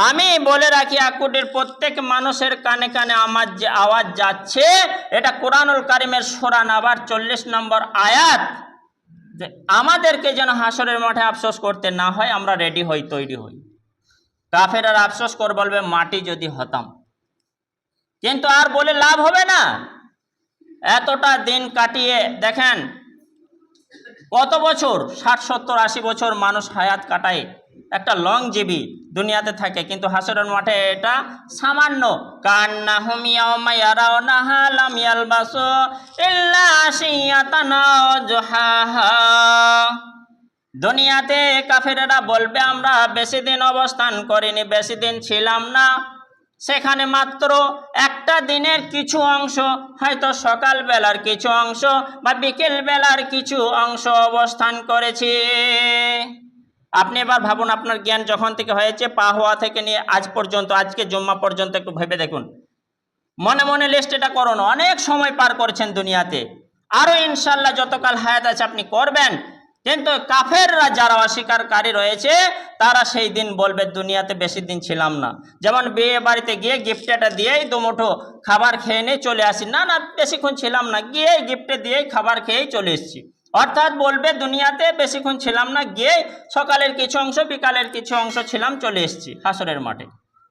আমি বলে রাখি আকুটির প্রত্যেক মানুষের কানে কানে আমার যে আওয়াজ যাচ্ছে, এটা কোরআনুল কারিমের সূরা নাবার 40 নম্বর আয়াত, যে আমাদেরকে যেন হাসরের মাঠে আফসোস করতে না হয়, আমরা রেডি হই, তৈরি হই। কাফেররা আফসোস করে বলবে মাটি যদি হতাম, কিন্তু আর বলে লাভ হবে না। এতটা দিন কাটিয়ে দেখেন কত বছর, 60, 70, 80 বছর মানুষ হায়াত কাটায়, একটা লং জিবি দুনিয়াতে থাকে, কিন্তু হাসরের মাঠে এটা সামান্য। কান্নাহুম ইয়াওমা ইয়ারাউনাহা লাম ইয়ালবাসু ইল্লা আশিয়াতান আও যুহাহা। দুনিয়াতে কাফেরেরা বলবে আমরা বেশি দিন অবস্থান করিনি, বেশি দিন ছিলাম না, সেখানে মাত্র একটা দিনের কিছু অংশ, হয়তো সকাল বেলার কিছু অংশ বা বিকেল বেলার কিছু অংশ অবস্থান করেছি। আপনি এবার ভাবুন, আপনার জ্ঞান যখন থেকে হয়েছে পা হওয়া থেকে নিয়ে আজ পর্যন্ত, আজকে জুম্মা পর্যন্ত একটু ভেবে দেখুন, মনে মনে লিস্ট এটা করুন। অনেক সময় পার করছেন দুনিয়াতে, আরও ইনশাল্লাহ যতকাল হায়াত আছে আপনি করবেন। কিন্তু কাফেররা যারা অস্বীকারী রয়েছে, তারা সেই দিন বলবে দুনিয়াতে বেশি দিন ছিলাম না। যেমন বিয়ে বাড়িতে গিয়ে গিফটটা দিয়েই দুমুঠো খাবার খেয়ে নিয়ে চলে আসি, না না বেশিক্ষণ ছিলাম না, গিয়ে গিফটে দিয়েই খাবার খেয়েই চলে এসেছি। অর্থাৎ বলবে দুনিয়াতে বেশিক্ষণ ছিলাম না, গিয়ে সকালের কিছু অংশ বিকালের কিছু অংশ ছিলাম, চলে এসেছি হাসরের মাঠে।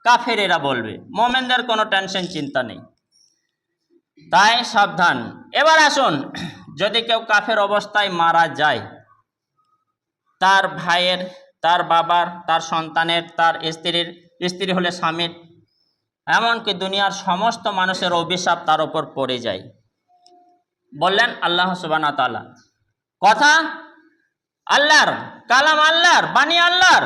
কাফেরেরা বলবে, মোমেনদের কোনো টেনশন চিন্তা নেই। তাই সাবধান। এবার আসুন, যদি কেউ কাফের অবস্থায় মারা যায়, তার ভাইয়ের, তার বাবার, তার সন্তানের, তার স্ত্রীর, স্ত্রী হলে স্বামীর, এমনকি দুনিয়ার সমস্ত মানুষের অভিশাপ তার উপর পড়ে যায়। বললেন আল্লাহ সুবহানাহু ওয়া তাআলা, কথা আল্লাহর, কালাম আল্লাহর, বাণী আল্লাহর।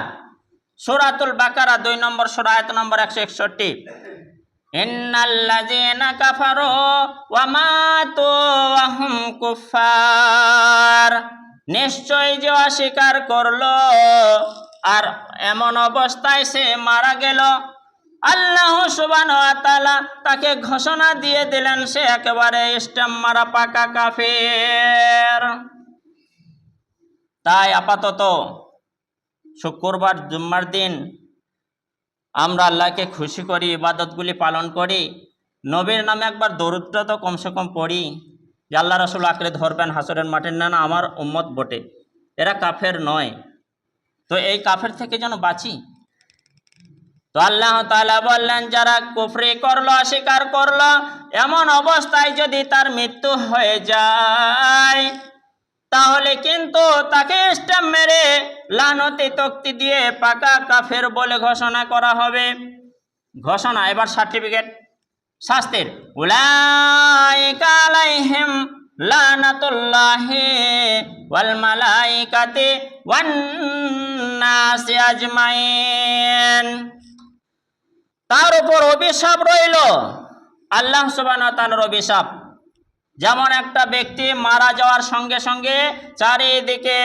সূরাতুল বাকারা 2 নম্বর সূরা আয়াত নম্বর 161, ইন্নাল্লাযীনা কাফারু ওয়া মাতু ওয়া হুম কুফার। নিশ্চয় যে অস্বীকার করলো আর এমন অবস্থায় সে মারা গেল, আল্লাহ সুবহানাহু ওয়া তাআলা তাকে ঘোষণা দিয়ে দিলেন সে একেবারে স্ট্যাম্প মারা পাকা কাফের। তাই আপাতত শুক্রবার জুম্মার দিন আমরা আল্লাহকে খুশি করি, ইবাদতগুলি পালন করি, নবীর নামে একবার দরুদটা তো কমসে কম পড়ি, যে আল্লাহ রাসূল আঁকড়ে ধরবেন হাসরের মাঠের, না না আমার উম্মত বটে, এরা কাফের নয়। তো এই কাফের থেকে যেন বাঁচি। তো আল্লাহ তাআলা বললেন, যারা কুফরি করলো, অস্বীকার করলো, এমন অবস্থায় যদি তার মৃত্যু হয়ে যায়, তাহলে কিন্তু তাকে স্ট্যাম্প মেরে লানতি তক্তি দিয়ে পাকা কাফের বলে ঘোষণা করা হবে। ঘোষণা, এবার সার্টিফিকেট শাস্তির, উলাইকা আলাইহিম লানাতুল্লাহি ওয়াল মালাইকাতি ওয়ান নাসি আজমাইন। তার উপর অভিশাপ রইল, আল্লাহ সুবহানাহু ওয়া তাআলার অভিশাপ। যেমন একটা ব্যক্তি মারা যাওয়ার সঙ্গে সঙ্গে চারিদিকে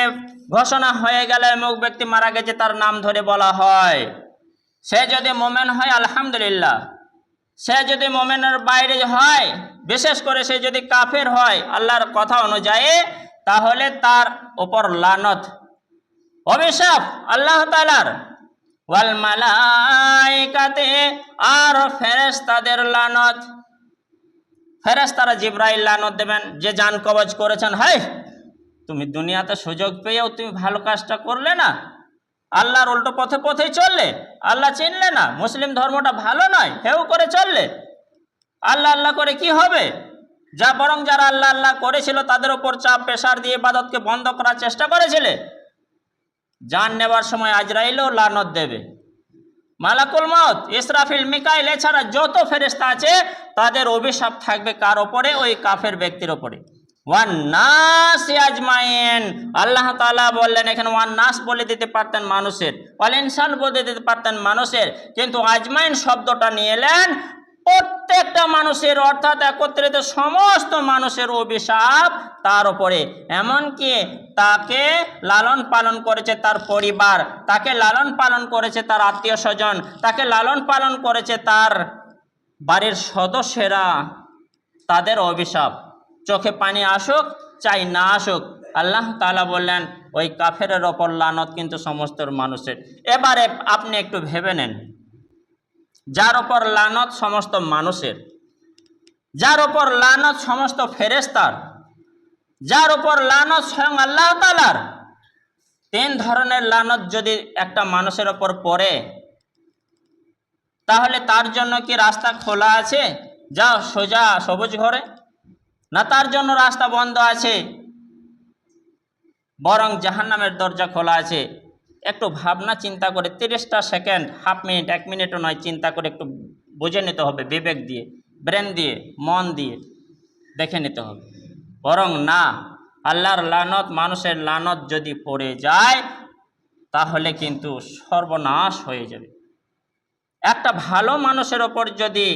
ঘোষণা হয়ে গেলে অমুক ব্যক্তি মারা গেছে, তার নাম ধরে বলা হয়। সে যদি মোমেন হয় আলহামদুলিল্লাহ, সে যদি মোমেনের বাইরে হয়, বিশেষ করে সে যদি কাফের হয় আল্লাহর কথা অনুযায়ী, তাহলে তার উপর লানত, অভিশাপ আল্লাহ তাআলার। ওয়াল মালাইকাতে, আর ফেরেশতাদের লানত। ফেরেশতারা জিবরাইল লানত দেবেন, যে জান কবজ করেছেন, হায় তুমি দুনিয়াতে সুযোগ পেয়েও তুমি ভালো কাজটা করলে না, আল্লাহর উল্টো পথে পথেই চললে, আল্লাহ চিনলে না, মুসলিম ধর্মটা ভালো নয়, হেউ করে চললে, আল্লাহ আল্লাহ করে কি হবে? যা বরং যারা আল্লাহ আল্লাহ করেছিল তাদের উপর চাপ প্রেসার দিয়ে ইবাদতকে বন্ধ করার চেষ্টা করেছিলে, জান নেবার সময় আজরাইলও লানত দেবে, মালাকুল মউত, ইসরাফিল, মিকাইল, এছাড়া যত ফেরেশতা আছে তাদের অভিশাপ থাকবে কার ওপরে? ওই কাফের ব্যক্তির ওপরে। ওয়ান নাস আজমাইন, আল্লাহ তাআলা বললেন, এখানে ওয়ান নাস বলে দিতে পারতেন মানুষের, ওয়াল ইনসান বলে দিতে পারতেন মানুষের, কিন্তু আজমাইন শব্দটা নিয়ে এলেন প্রত্যেকটা মানুষের, অর্থাৎ একত্রিত সমস্ত মানুষের অভিশাপ তার উপরে। এমনকি তাকে লালন পালন করেছে তার পরিবার, তাকে লালন পালন করেছে তার আত্মীয় স্বজন, তাকে লালন পালন করেছে তার বাড়ির সদস্যরা, তাদের অভিশাপ। চোখে পানি আসুক চাই না আসুক, আল্লাহ তাআলা বললেন ওই কাফেরের ওপর লানত কিন্তু সমস্ত মানুষের। এবারে আপনি একটু ভেবে নেন, যার ওপর লানত সমস্ত মানুষের, যার ওপর লানত সমস্ত ফেরেশতার, যার ওপর লানত স্বয়ং আল্লাহ তাআলার। 3 ধরনের লানত যদি একটা মানুষের ওপর পড়ে, তাহলে তার জন্য কি রাস্তা খোলা আছে, যাও সোজা সবুজ ঘরে? না, তার জন্য রাস্তা বন্ধ আছে, বরং জাহান্নামের দরজা খোলা আছে। একটু ভাবনা চিন্তা করে 30টা সেকেন্ড, হাফ মিনিট, 1 মিনিটও নয়, চিন্তা করে একটু বুঝে নিতে হবে, বিবেক দিয়ে, ব্রেন দিয়ে, মন দিয়ে দেখে নিতে হবে। বরং না, আল্লাহর লানত, মানুষের লানত যদি পড়ে যায় তাহলে কিন্তু সর্বনাশ হয়ে যাবে। একটা ভালো মানুষের ওপর যদি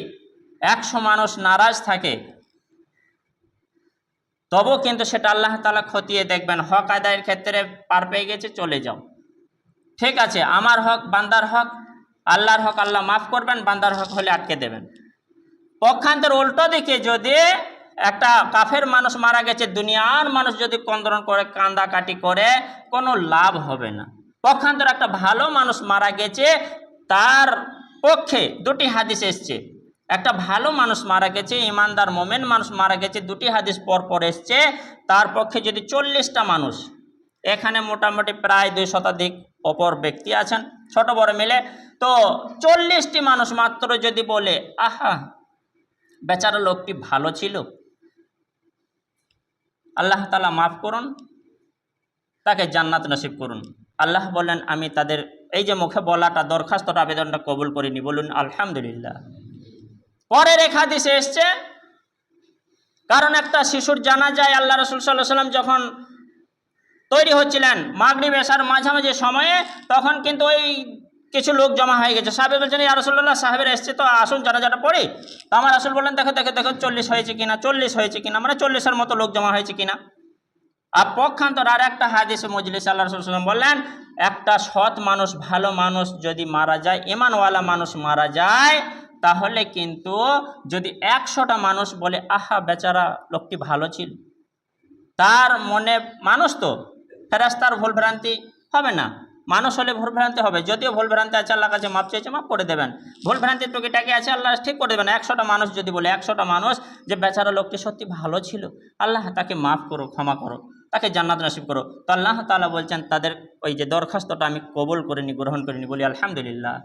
100 মানুষ নারাজ থাকে, তবু কিন্তু সেটা আল্লাহ তাআলা খতিয়ে দেখবেন। হক আদায়ের ক্ষেত্রে পার পেয়ে গেছে, চলে যাও, ঠিক আছে, আমার হক, বান্দার হক, আল্লাহর হক আল্লাহ মাফ করবেন, বান্দার হক হলে আটকে দেবেন। পক্ষান্তর উল্টো দিকে যদি একটা কাফের মানুষ মারা গেছে, দুনিয়ার মানুষ যদি কন্দন করে, কান্দাকাটি করে, কোনো লাভ হবে না। পক্ষান্তর একটা ভালো মানুষ মারা গেছে, তার পক্ষে 2টি হাদিস এসছে। একটা ভালো মানুষ মারা গেছে, ইমানদার মোমেন মানুষ মারা গেছে, 2টি হাদিস পর এসছে। তার পক্ষে যদি 40টা মানুষ, এখানে মোটামুটি প্রায় 2 শতাধিক অপর ব্যক্তি আছেন, ছোট বড় মিলে, তো 40টি মানুষ মাত্র যদি বলে, আহা বেচারা লোকটি ভালো ছিল, আল্লাহ তাআলা মাফ করুন, তাকে জান্নাত নসিব করুন, আল্লাহ বলেন আমি তাদের এই যে মুখে বলাটা, দরখাস্তটা, আবেদনটা কবুল করিনি, বলুন আলহামদুলিল্লাহ। পরের এক হাদিসে এসছে, কারণ একটা শিশুর জানাজায় আল্লাহ রাসূল সাল্লাল্লাহু আলাইহি ওয়াসাল্লাম যখন তৈরি হচ্ছিলেন মাগরিব এশার মাঝামাঝি সময়ে, তখন কিন্তু ওই কিছু লোক জমা হয়ে গেছে। সাহাবী বলছেন, ইয়া রাসূলুল্লাহ, সাহাবীরা এসছে, তো আসুন জানাজাটা পড়ি। তো আমার রাসূল বললেন, দেখো দেখো দেখো 40 হয়েছে কিনা, 40 হয়েছে কিনা, মানে 40-এর মতো লোক জমা হয়েছে কিনা। আর পক্ষান্তর আর একটা হাদিসে মজলিস আল্লাহ রাসূল সাল্লাল্লাহু আলাইহি ওয়াসাল্লাম বললেন, একটা সৎ মানুষ, ভালো মানুষ যদি মারা যায়, ঈমানওয়ালা মানুষ মারা যায়, তাহলে কিন্তু যদি 100টা মানুষ বলে, আহা বেচারা লোকটি ভালো ছিল, তার মনে, মানুষ তো, ফেরেশতার ভুলভ্রান্তি হবে না, মানুষ হলে ভুলভ্রান্তি হবে, যদিও ভুলভ্রান্তি আছে, আল্লাহর কাছে মাপ চেয়েছে, মাফ করে দেবেন। ভুলভ্রান্তি টুকিটাকি আছে, আল্লাহ ঠিক করে দেবেন। 100টা মানুষ যদি বলে, 100টা মানুষ যে বেচারা লোকটি সত্যি ভালো ছিল, আল্লাহ তাকে মাফ করো, ক্ষমা করো, তাকে জান্নাত নসিব করো, তো আল্লাহ তাআলা বলছেন তাদের ওই যে দরখাস্তটা আমি কবুল করিনি, গ্রহণ করিনি, বলি আলহামদুলিল্লাহ।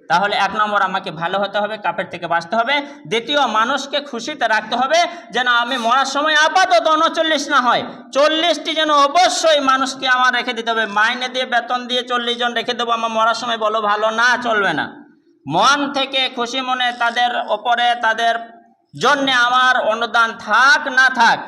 তাহলে 1 নম্বর আমাকে ভালো হতে হবে, কাফের থেকে বাঁচতে হবে। দ্বিতীয়, মানুষকে খুশিতে রাখতে হবে, যেন আমি মরার সময় আপাতত 39 না হয়, 40টি যেন অবশ্যই মানুষকে আমার রেখে দিতে হবে। মাইনে দিয়ে, বেতন দিয়ে 40 জন রেখে দেবো আমার মরার সময়, বলো ভালো না, চলবে না। মন থেকে খুশি মনে তাদের ওপরে, তাদের জন্যে আমার অনুদান থাক না থাক,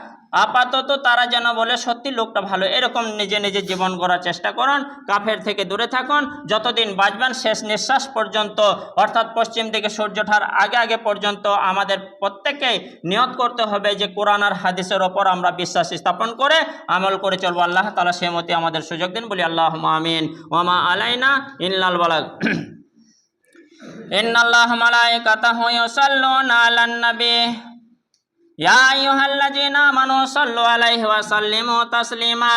আপাতত তারা যেন বলে সত্যি লোকটা ভালো, এরকম নিজে নিজে জীবন গড়ার চেষ্টা করুন। কাফের থেকে দূরে থাকুন, যতদিন বাঁচবেন শেষ নিঃশ্বাস পর্যন্ত, অর্থাৎ পশ্চিম দিকে সূর্য ওঠার আগে আগে পর্যন্ত আমাদের প্রত্যেককেই নিয়ত করতে হবে যে কোরআন আর হাদিসের ওপর আমরা বিশ্বাস স্থাপন করে আমল করে চলবো। আল্লাহ তাআলা সেই মতে আমাদের সুযোগ দিন, বলি আল্লাহুম্মা আমিন। ওয়া মা আলাইনা ইল্লাল বালাগ। ইন্নাল্লাহা মালাইকাতাহু ইউসাল্লুনা আলান নবী ইয়া আইয়ুহাল্লাযীনা আমানু সাল্লু আলাইহি ওয়া সাল্লিমু তাসলিমা।